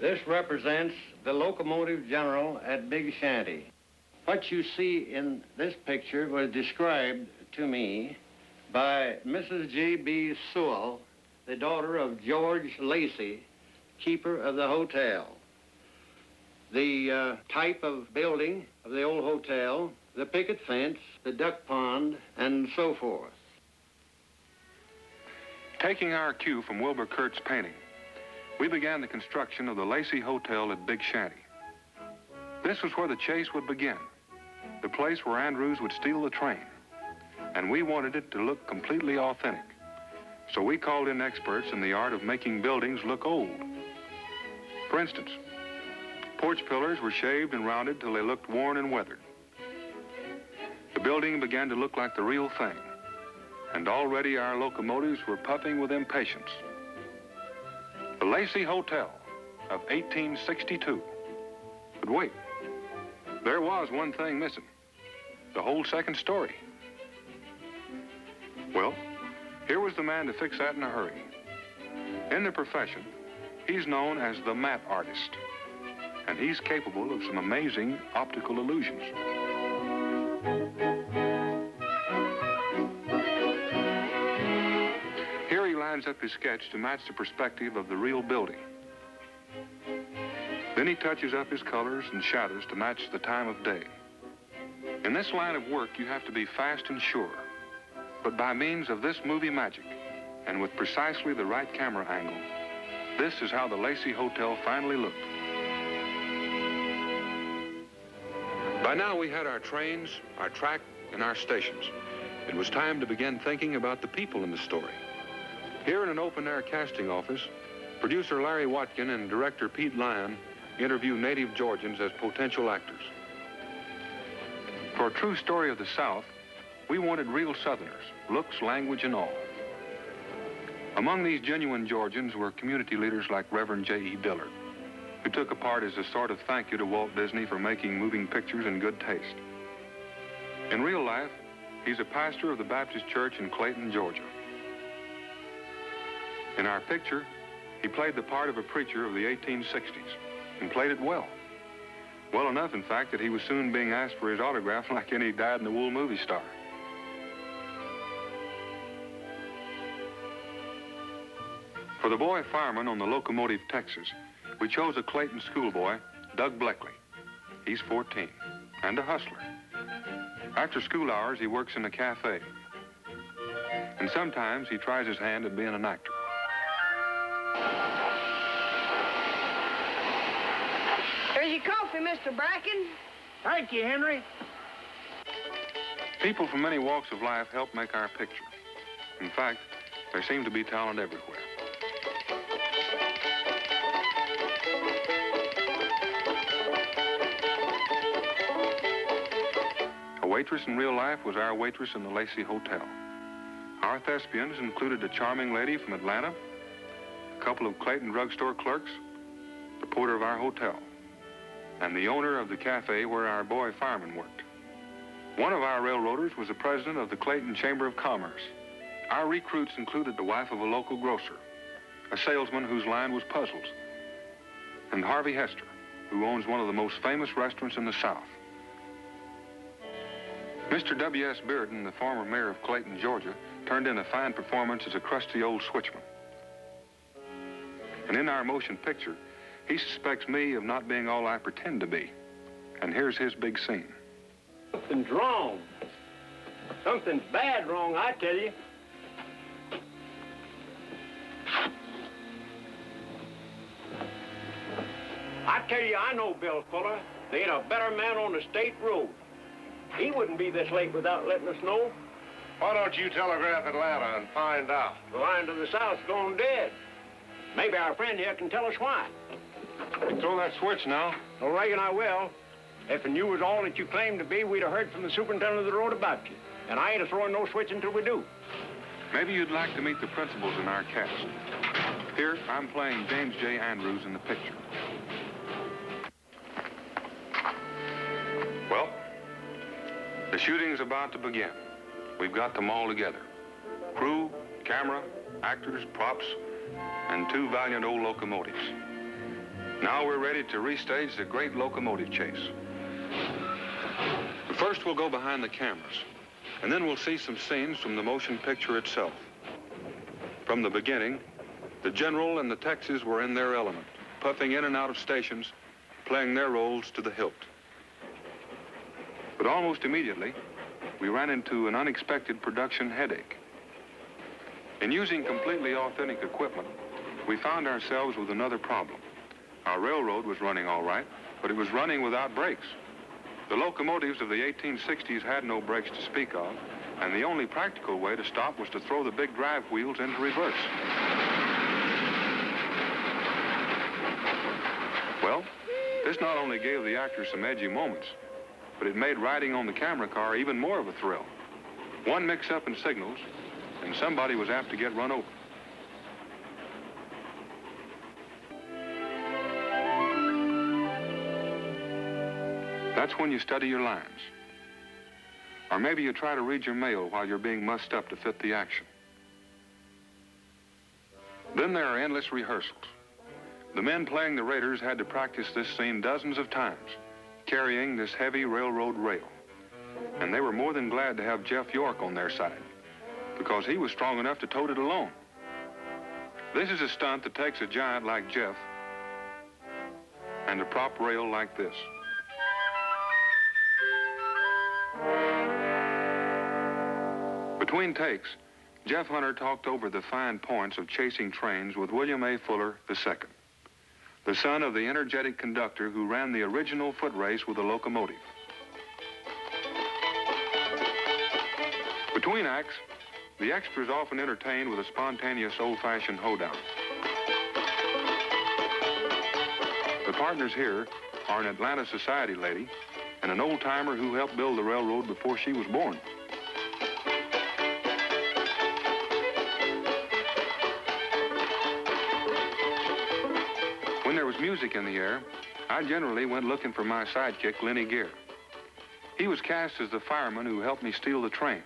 This represents the locomotive general at Big Shanty. What you see in this picture was described to me by Mrs. J.B. Sewell, the daughter of George Lacey, keeper of the hotel. The type of building of the old hotel, the picket fence, the duck pond, and so forth. Taking our cue from Wilbur Kurt's painting, we began the construction of the Lacey Hotel at Big Shanty. This was where the chase would begin, the place where Andrews would steal the train. And we wanted it to look completely authentic. So we called in experts in the art of making buildings look old. For instance, porch pillars were shaved and rounded till they looked worn and weathered. The building began to look like the real thing, and already our locomotives were puffing with impatience. The Lacey Hotel of 1862. But wait, there was one thing missing, the whole second story. Well, here was the man to fix that in a hurry. In the profession, he's known as the map artist, and he's capable of some amazing optical illusions. Here he lines up his sketch to match the perspective of the real building. Then he touches up his colors and shadows to match the time of day. In this line of work, you have to be fast and sure. But by means of this movie magic, and with precisely the right camera angle, this is how the Lacey Hotel finally looked. By now we had our trains, our track, and our stations. It was time to begin thinking about the people in the story. Here in an open-air casting office, producer Larry Watkin and director Pete Lyon interview native Georgians as potential actors. For a true story of the South, we wanted real Southerners, looks, language, and all. Among these genuine Georgians were community leaders like Reverend J.E. Dillard, who took a part as a sort of thank you to Walt Disney for making moving pictures in good taste. In real life, he's a pastor of the Baptist Church in Clayton, Georgia. In our picture, he played the part of a preacher of the 1860s, and played it well. Well enough, in fact, that he was soon being asked for his autograph like any dyed-in-the-wool movie star. For the boy fireman on the locomotive Texas, we chose a Clayton schoolboy, Doug Bleckley. He's 14, and a hustler. After school hours, he works in a cafe. And sometimes he tries his hand at being an actor. Here's your coffee, Mr. Bracken. Thank you, Henry. People from many walks of life help make our picture. In fact, there seem to be talent everywhere. A waitress in real life was our waitress in the Lacey Hotel. Our thespians included a charming lady from Atlanta, a couple of Clayton drugstore clerks, the porter of our hotel, and the owner of the cafe where our boy fireman worked. One of our railroaders was the president of the Clayton Chamber of Commerce. Our recruits included the wife of a local grocer, a salesman whose line was puzzles, and Harvey Hester, who owns one of the most famous restaurants in the South. Mr. W.S. Bearden, the former mayor of Clayton, Georgia, turned in a fine performance as a crusty old switchman. And in our motion picture, he suspects me of not being all I pretend to be. And here's his big scene. Something's wrong. Something's bad wrong, I tell you. I tell you, I know Bill Fuller. There ain't a better man on the state road. He wouldn't be this late without letting us know. Why don't you telegraph Atlanta and find out? The line to the south's gone dead. Maybe our friend here can tell us why. You throw that switch now. I reckon I will. If you was all that you claim to be, we'd have heard from the superintendent of the road about you. And I ain't a-throwing no switch until we do. Maybe you'd like to meet the principals in our cast. Here, I'm playing James J. Andrews in the picture. Well, the shooting's about to begin. We've got them all together. Crew, camera, actors, props, and two valiant old locomotives. Now we're ready to restage the Great Locomotive Chase. But first we'll go behind the cameras, and then we'll see some scenes from the motion picture itself. From the beginning, the General and the Texas were in their element, puffing in and out of stations, playing their roles to the hilt. But almost immediately, we ran into an unexpected production headache. In using completely authentic equipment, we found ourselves with another problem. Our railroad was running all right, but it was running without brakes. The locomotives of the 1860s had no brakes to speak of, and the only practical way to stop was to throw the big drive wheels into reverse. Well, this not only gave the actors some edgy moments, but it made riding on the camera car even more of a thrill. One mix-up in signals, and somebody was apt to get run over. That's when you study your lines. Or maybe you try to read your mail while you're being mussed up to fit the action. Then there are endless rehearsals. The men playing the raiders had to practice this scene dozens of times, carrying this heavy railroad rail. And they were more than glad to have Jeff York on their side, because he was strong enough to tote it alone. This is a stunt that takes a giant like Jeff and a prop rail like this. Between takes, Jeff Hunter talked over the fine points of chasing trains with William A. Fuller II, the son of the energetic conductor who ran the original foot race with a locomotive. Between acts, the extras often entertained with a spontaneous old-fashioned hoedown. The partners here are an Atlanta society lady and an old-timer who helped build the railroad before she was born. When there was music in the air, I generally went looking for my sidekick, Lenny Gear. He was cast as the fireman who helped me steal the train.